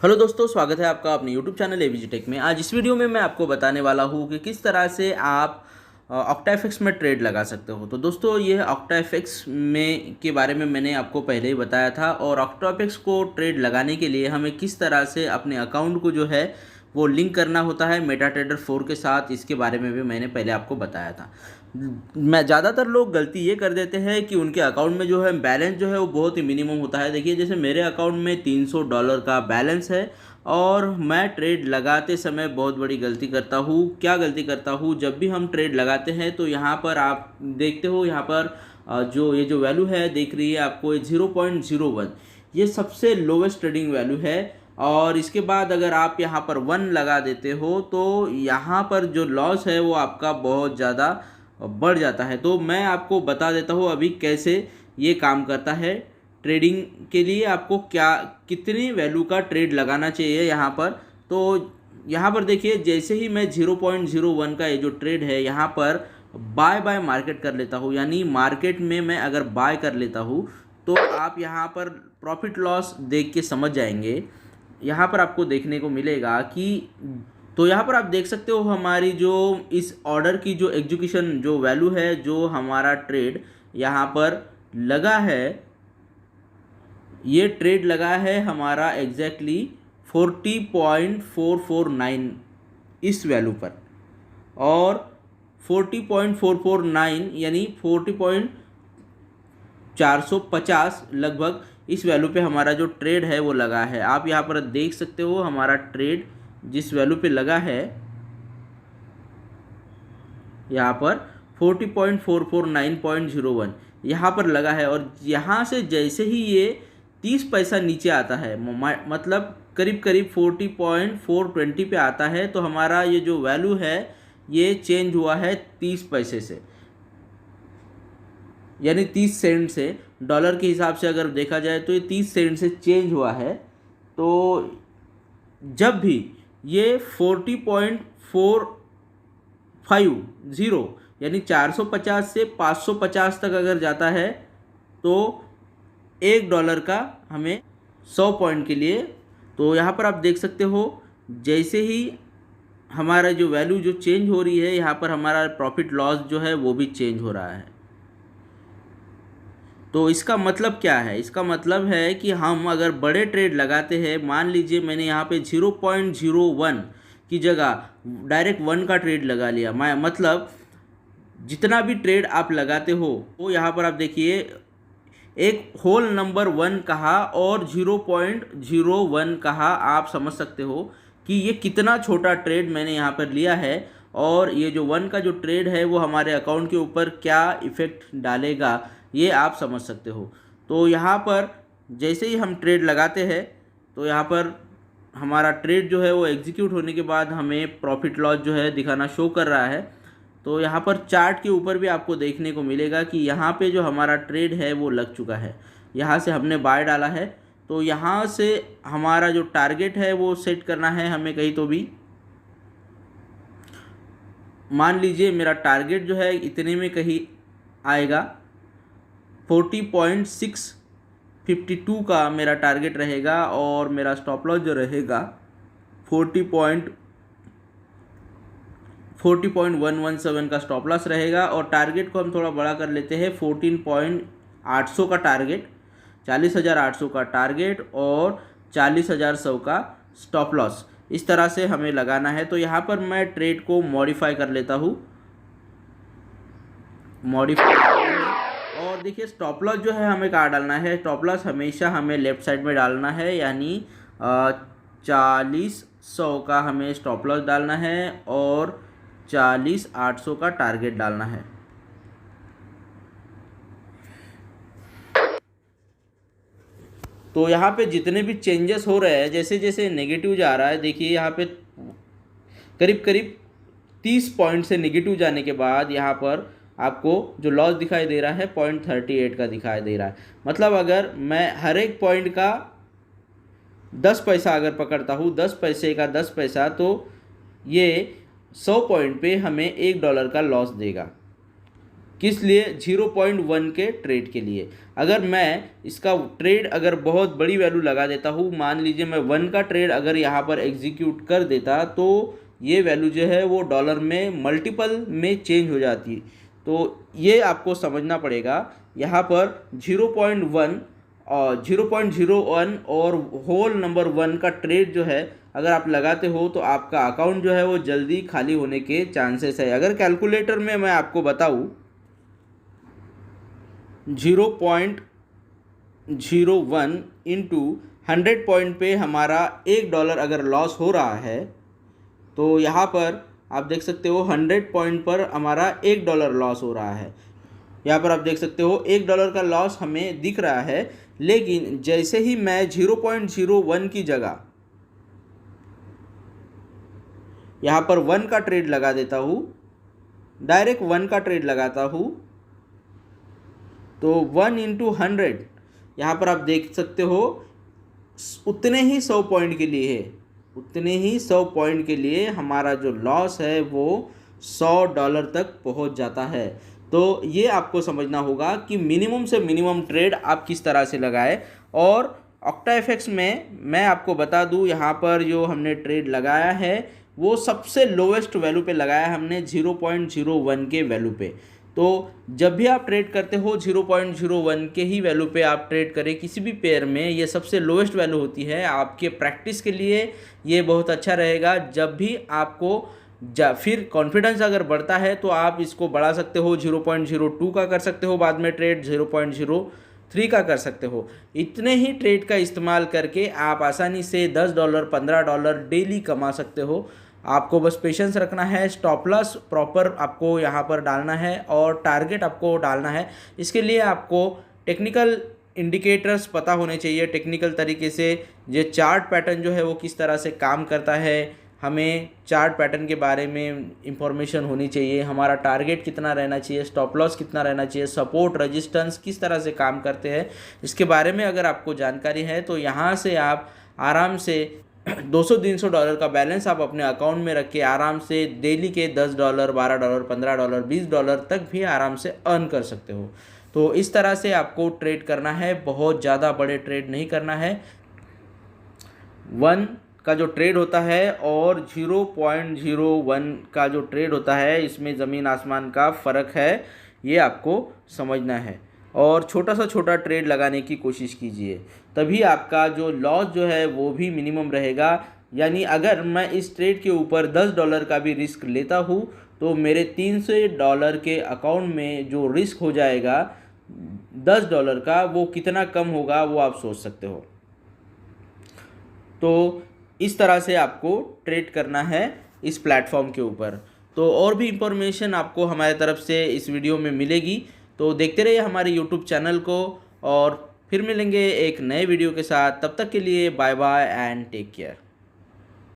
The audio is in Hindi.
हेलो दोस्तों, स्वागत है आपका अपने यूट्यूब चैनल एवीजी टेक में। आज इस वीडियो में मैं आपको बताने वाला हूँ कि किस तरह से आप ऑक्टाएफएक्स में ट्रेड लगा सकते हो। तो दोस्तों, ये ऑक्टाएफएक्स में के बारे में मैंने आपको पहले ही बताया था, और ऑक्टाएफएक्स को ट्रेड लगाने के लिए हमें किस तरह से अपने अकाउंट को जो है वो लिंक करना होता है मेटाट्रेडर 4 के साथ, इसके बारे में भी मैंने पहले आपको बताया था। मैं ज़्यादातर लोग गलती ये कर देते हैं कि उनके अकाउंट में जो है बैलेंस जो है वो बहुत ही मिनिमम होता है। देखिए, जैसे मेरे अकाउंट में $300 का बैलेंस है, और मैं ट्रेड लगाते समय बहुत बड़ी गलती करता हूँ। क्या गलती करता हूँ? जब भी हम ट्रेड लगाते हैं तो यहाँ पर आप देखते हो, यहाँ पर जो ये जो वैल्यू है दिख रही है आपको, 0.01, ये सबसे लोवेस्ट ट्रेडिंग वैल्यू है। और इसके बाद अगर आप यहाँ पर 1 लगा देते हो तो यहाँ पर जो लॉस है वो आपका बहुत ज़्यादा बढ़ जाता है। तो मैं आपको बता देता हूँ अभी कैसे ये काम करता है। ट्रेडिंग के लिए आपको क्या कितनी वैल्यू का ट्रेड लगाना चाहिए यहाँ पर। तो यहाँ पर देखिए, जैसे ही मैं 0.01 का ये जो ट्रेड है यहाँ पर बाय मार्केट कर लेता हूँ, यानी मार्केट में मैं अगर बाय कर लेता हूँ तो आप यहाँ पर प्रॉफिट लॉस देख के समझ जाएंगे। यहाँ पर आपको देखने को मिलेगा कि, तो यहाँ पर आप देख सकते हो हमारी जो इस ऑर्डर की जो एग्जीक्यूशन जो वैल्यू है, जो हमारा ट्रेड यहाँ पर लगा है, ये ट्रेड लगा है हमारा एग्जैक्टली 40.449 इस वैल्यू पर। और 40.449 यानी 40.450 लगभग इस वैल्यू पे हमारा जो ट्रेड है वो लगा है। आप यहाँ पर देख सकते हो हमारा ट्रेड जिस वैल्यू पे लगा है यहाँ पर 40.449.01 यहाँ पर लगा है। और यहाँ से जैसे ही ये 30 पैसा नीचे आता है, मतलब करीब करीब 40.420 पे आता है, तो हमारा ये जो वैल्यू है ये चेंज हुआ है 30 पैसे से, यानी 30 सेंट से। डॉलर के हिसाब से अगर देखा जाए तो ये 30 सेंट से चेंज हुआ है। तो जब भी ये 40.450 यानी 450 से 550 तक अगर जाता है तो $1 का हमें 100 पॉइंट के लिए, तो यहाँ पर आप देख सकते हो जैसे ही हमारा जो वैल्यू जो चेंज हो रही है, यहाँ पर हमारा प्रॉफिट लॉस जो है वो भी चेंज हो रहा है। तो इसका मतलब क्या है? इसका मतलब है कि हम अगर बड़े ट्रेड लगाते हैं, मान लीजिए मैंने यहाँ पे 0.01 की जगह डायरेक्ट 1 का ट्रेड लगा लिया, मैं मतलब जितना भी ट्रेड आप लगाते हो वो यहाँ पर आप देखिए, एक होल नंबर 1 कहा और 0.01 कहा, आप समझ सकते हो कि ये कितना छोटा ट्रेड मैंने यहाँ पर लिया है। और ये जो 1 का जो ट्रेड है वो हमारे अकाउंट के ऊपर क्या इफ़ेक्ट डालेगा, ये आप समझ सकते हो। तो यहाँ पर जैसे ही हम ट्रेड लगाते हैं तो यहाँ पर हमारा ट्रेड जो है वो एग्जीक्यूट होने के बाद हमें प्रॉफिट लॉस जो है दिखाना शो कर रहा है। तो यहाँ पर चार्ट के ऊपर भी आपको देखने को मिलेगा कि यहाँ पे जो हमारा ट्रेड है वो लग चुका है। यहाँ से हमने बाय डाला है, तो यहाँ से हमारा जो टारगेट है वो सेट करना है हमें कहीं तो भी। मान लीजिए मेरा टारगेट जो है इतने में कहीं आएगा, 40.652 का मेरा टारगेट रहेगा, और मेरा स्टॉप लॉस जो रहेगा 40.117 का स्टॉप लॉस रहेगा। और टारगेट को हम थोड़ा बड़ा कर लेते हैं, 14.800 का टारगेट, 40,800 का टारगेट और 40,100 का स्टॉप लॉस, इस तरह से हमें लगाना है। तो यहाँ पर मैं ट्रेड को मॉडिफाई कर लेता हूँ, मॉडिफाई। और देखिए, स्टॉप लॉस जो है हमें कहाँ डालना है? स्टॉप लॉस हमेशा हमें लेफ़्ट साइड में डालना है, यानी 40,100 का हमें स्टॉप लॉस डालना है और 40,800 का टारगेट डालना है। तो यहाँ पे जितने भी चेंजेस हो रहे हैं, जैसे जैसे नेगेटिव जा रहा है, देखिए यहाँ पे करीब करीब 30 पॉइंट से नेगेटिव जाने के बाद यहाँ पर आपको जो लॉस दिखाई दे रहा है 0.38 का दिखाई दे रहा है। मतलब अगर मैं हर एक पॉइंट का 10 पैसा अगर पकड़ता हूँ, 10 पैसे का 10 पैसा, तो ये 100 पॉइंट पे हमें $1 का लॉस देगा। किस लिए? 0.1 के ट्रेड के लिए। अगर मैं इसका ट्रेड अगर बहुत बड़ी वैल्यू लगा देता हूँ, मान लीजिए मैं 1 का ट्रेड अगर यहाँ पर एग्जीक्यूट कर देता तो ये वैल्यू जो है वो डॉलर में मल्टीपल में चेंज हो जाती। तो ये आपको समझना पड़ेगा। यहाँ पर 0.1 और 0.01 और होल नंबर 1 का ट्रेड जो है अगर आप लगाते हो तो आपका अकाउंट जो है वो जल्दी खाली होने के चांसेस है। अगर कैलकुलेटर में मैं आपको बताऊँ 0.01 इंटू 100 पॉइंट पे हमारा $1 अगर लॉस हो रहा है तो यहाँ पर आप देख सकते हो 100 पॉइंट पर हमारा $1 लॉस हो रहा है। यहाँ पर आप देख सकते हो $1 का लॉस हमें दिख रहा है, लेकिन जैसे ही मैं 0.01 की जगह यहाँ पर 1 का ट्रेड लगा देता हूँ, डायरेक्ट 1 का ट्रेड लगाता हूँ, तो 1 इंटू 100 यहाँ पर आप देख सकते हो उतने ही 100 पॉइंट के लिए है, उतने ही 100 पॉइंट के लिए हमारा जो लॉस है वो $100 तक पहुंच जाता है। तो ये आपको समझना होगा कि मिनिमम से मिनिमम ट्रेड आप किस तरह से लगाए। और ऑक्टाएफएक्स में मैं आपको बता दूं, यहाँ पर जो हमने ट्रेड लगाया है वो सबसे लोवेस्ट वैल्यू पे लगाया है हमने, 0.01 के वैल्यू पे। तो जब भी आप ट्रेड करते हो 0.01 के ही वैल्यू पे आप ट्रेड करें किसी भी पेयर में, ये सबसे लोवेस्ट वैल्यू होती है। आपके प्रैक्टिस के लिए ये बहुत अच्छा रहेगा। जब भी आपको फिर कॉन्फिडेंस अगर बढ़ता है तो आप इसको बढ़ा सकते हो, 0.02 का कर सकते हो, बाद में ट्रेड 0.03 का कर सकते हो। इतने ही ट्रेड का इस्तेमाल करके आप आसानी से $10 $15 डेली कमा सकते हो। आपको बस पेशेंस रखना है, स्टॉप लॉस प्रॉपर आपको यहाँ पर डालना है और टारगेट आपको डालना है। इसके लिए आपको टेक्निकल इंडिकेटर्स पता होने चाहिए, टेक्निकल तरीके से ये चार्ट पैटर्न जो है वो किस तरह से काम करता है, हमें चार्ट पैटर्न के बारे में इंफॉर्मेशन होनी चाहिए, हमारा टारगेट कितना रहना चाहिए, स्टॉप लॉस कितना रहना चाहिए, सपोर्ट रेजिस्टेंस किस तरह से काम करते हैं, इसके बारे में अगर आपको जानकारी है तो यहाँ से आप आराम से $200-300 का बैलेंस आप अपने अकाउंट में रख के आराम से डेली के $10 $12 $15 $20 तक भी आराम से अर्न कर सकते हो। तो इस तरह से आपको ट्रेड करना है, बहुत ज़्यादा बड़े ट्रेड नहीं करना है। 1 का जो ट्रेड होता है और 0.01 का जो ट्रेड होता है, इसमें ज़मीन आसमान का फ़र्क है, ये आपको समझना है। और छोटा सा छोटा ट्रेड लगाने की कोशिश कीजिए, तभी आपका जो लॉस जो है वो भी मिनिमम रहेगा। यानी अगर मैं इस ट्रेड के ऊपर $10 का भी रिस्क लेता हूँ तो मेरे $300 के अकाउंट में जो रिस्क हो जाएगा $10 का, वो कितना कम होगा वो आप सोच सकते हो। तो इस तरह से आपको ट्रेड करना है इस प्लेटफॉर्म के ऊपर। तो और भी इंफॉर्मेशन आपको हमारे तरफ से इस वीडियो में मिलेगी, तो देखते रहिए हमारे यूट्यूब चैनल को। और फिर मिलेंगे एक नए वीडियो के साथ, तब तक के लिए bye bye and take care.